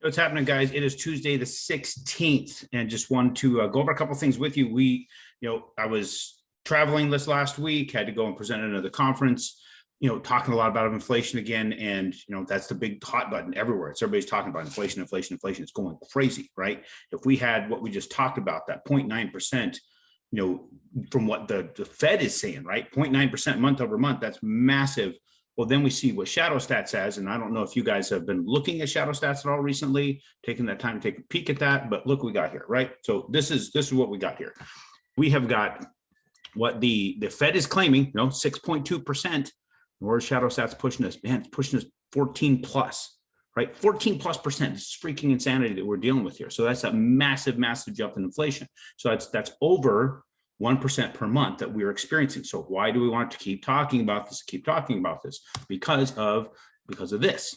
What's happening, guys? It is Tuesday the 16th, and just wanted to go over a couple of things with you. I was traveling this last week, had to go and present at another conference, talking a lot about inflation again, and that's the big hot button everywhere. Everybody's talking about inflation. It's going crazy, right? If we had what we just talked about, that 0.9%, from what the Fed is saying, right? 0.9% month over month, that's massive. Well, then we see what Shadow Stats says, and I don't know if you guys have been looking at Shadow Stats at all recently, taking that time to take a peek at that, but look what we got here, right? So this is what we got here. We have got what the Fed is claiming, 6.2%. Where's Shadow Stats pushing us? Man, it's pushing us 14 plus, right? 14 plus percent. This is freaking insanity that we're dealing with here. So that's a massive, massive jump in inflation. So that's over 1% per month that we're experiencing. So why do we want to keep talking about this? Because of this.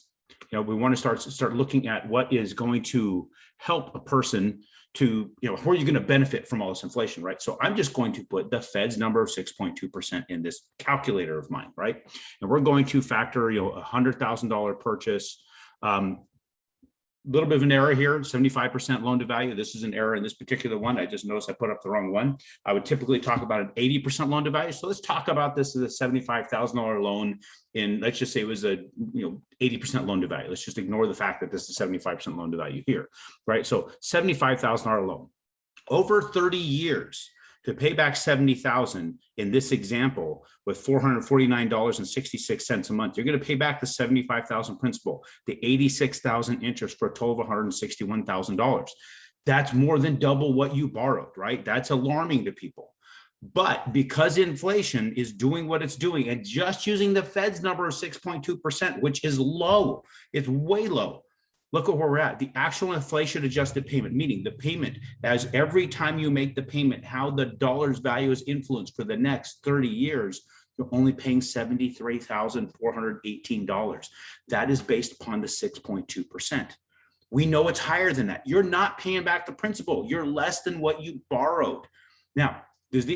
We want to start looking at what is going to help a person to, who are you going to benefit from all this inflation, right? So I'm just going to put the Fed's number of 6.2% in this calculator of mine, right? And we're going to factor, $100,000 purchase. Little bit of an error here, 75% loan to value. This is an error in this particular one. I just noticed I put up the wrong one. I would typically talk about an 80% loan to value. So let's talk about this as a $75,000 loan in, let's just say it was a 80% loan to value. Let's just ignore the fact that this is 75% loan to value here, right? So $75,000 loan over 30 years to pay back $70,000 in this example with $449.66 a month. You're going to pay back the $75,000 principal, the $86,000 interest for a total of $161,000. That's more than double what you borrowed, right? That's alarming to people. But because inflation is doing what it's doing, and just using the Fed's number of 6.2%, which is low, it's way low. Look at where we're at. The actual inflation adjusted payment, meaning the payment as every time you make the payment, how the dollar's value is influenced for the next 30 years, you're only paying $73,418. That is based upon the 6.2%. We know it's higher than that. You're not paying back the principal. You're less than what you borrowed. Now,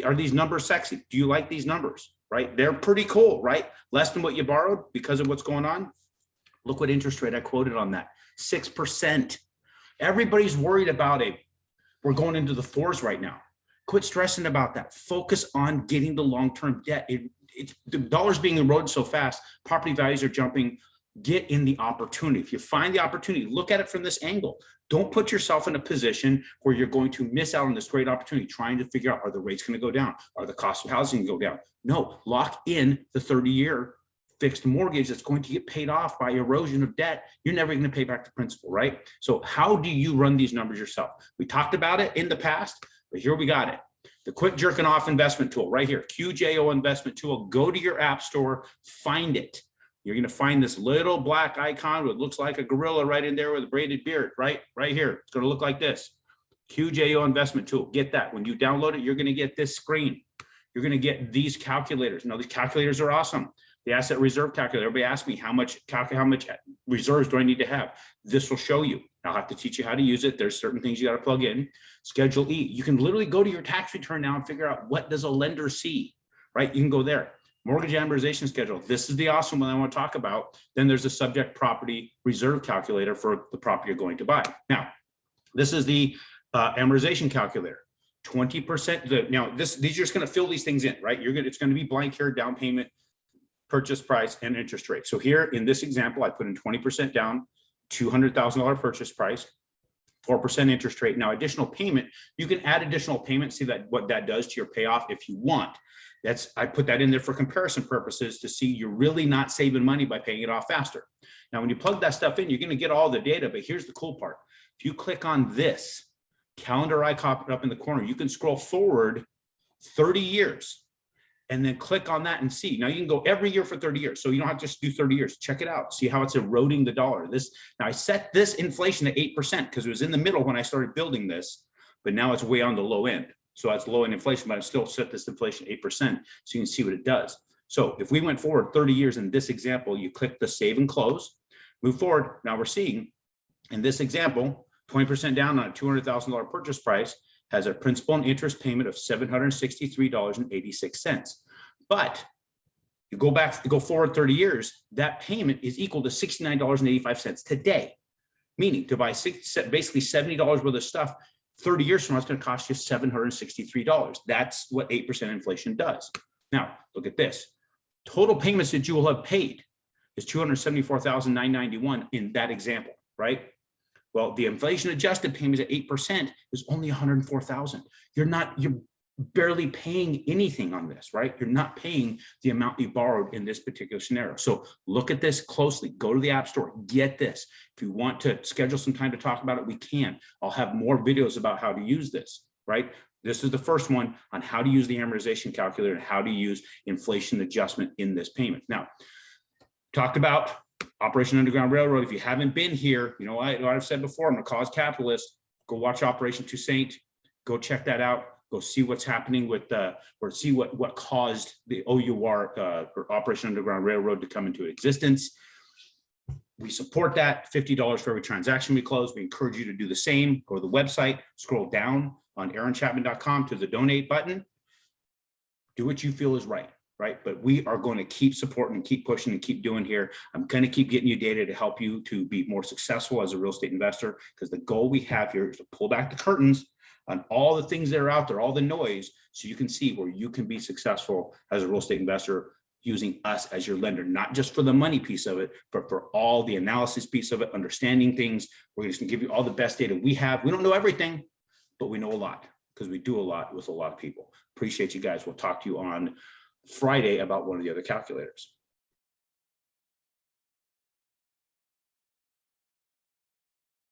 are these numbers sexy? Do you like these numbers, right? They're pretty cool, right? Less than what you borrowed because of what's going on. Look what interest rate I quoted on that. 6%. Everybody's worried about it. We're going into the fours right now. Quit stressing about that. Focus on getting the long-term debt. The dollar's being eroded so fast. Property values are jumping. Get in the opportunity. If you find the opportunity, look at it from this angle. Don't put yourself in a position where you're going to miss out on this great opportunity, trying to figure out, are the rates going to go down? Are the cost of housing going to go down? No, lock in the 30-year fixed mortgage that's going to get paid off by erosion of debt. You're never going to pay back the principal, right? So how do you run these numbers yourself? We talked about it in the past, but here we got it. The quick jerking off investment tool right here, QJO investment tool. Go to your app store, find it. You're going to find this little black icon that looks like a gorilla right in there with a braided beard, right here. It's going to look like this. QJO investment tool. Get that. When you download it, you're going to get this screen. You're going to get these calculators. Now, these calculators are awesome. The asset reserve calculator. Everybody asks me how much reserves do I need to have? This will show you. I'll have to teach you how to use it. There's certain things you got to plug in. Schedule E. You can literally go to your tax return now and figure out what does a lender see, right? You can go there. Mortgage amortization schedule. This is the awesome one I want to talk about. Then there's a subject property reserve calculator for the property you're going to buy. Now, this is the amortization calculator. 20%. Now, these are just going to fill these things in, right? It's going to be blank here, down payment, purchase price, and interest rate. So here in this example, I put in 20% down, $200,000 purchase price, 4% interest rate. Now, additional payment, you can add additional payment, see what that does to your payoff if you want. I put that in there for comparison purposes to see you're really not saving money by paying it off faster. Now, when you plug that stuff in, you're going to get all the data, but here's the cool part. If you click on this calendar icon up in the corner, you can scroll forward 30 years. And then click on that and see. Now you can go every year for 30 years. So you don't have to just do 30 years. Check it out. See how it's eroding the dollar. Now I set this inflation at 8% because it was in the middle when I started building this, but now it's way on the low end. So that's low end inflation, but I still set this inflation 8% so you can see what it does. So if we went forward 30 years in this example, you click the save and close, move forward. Now we're seeing in this example, 20% down on a $200,000 purchase price, has a principal and interest payment of $763.86. But you go forward 30 years, that payment is equal to $69.85 today. Meaning to buy basically $70 worth of stuff 30 years from now, it's going to cost you $763. That's what 8% inflation does. Now, look at this. Total payments that you will have paid is $274,991 in that example, right? Well, the inflation adjusted payments at 8% is only $104,000. You're barely paying anything on this, right? You're not paying the amount you borrowed in this particular scenario. So look at this closely. Go to the App Store, get this. If you want to schedule some time to talk about it, we can. I'll have more videos about how to use this, right? This is the first one on how to use the amortization calculator and how to use inflation adjustment in this payment. Now, talked about Operation Underground Railroad. If you haven't been here, you know what I've said before, I'm a cause capitalist. Go watch Operation Toussaint. Go check that out. Go see what's happening with or see what caused the OUR or Operation Underground Railroad to come into existence. We support that. $50 for every transaction we close. We encourage you to do the same. Go to the website, scroll down on aaron.chapman.com to the donate button. Do what you feel is right. But we are going to keep supporting and keep pushing and keep doing here. I'm going to keep getting you data to help you to be more successful as a real estate investor, because the goal we have here is to pull back the curtains on all the things that are out there, all the noise, so you can see where you can be successful as a real estate investor using us as your lender, not just for the money piece of it, but for all the analysis piece of it, understanding things. We're just going to give you all the best data we have. We don't know everything, but we know a lot because we do a lot with a lot of people. Appreciate you guys. We'll talk to you on Friday about one of the other calculators.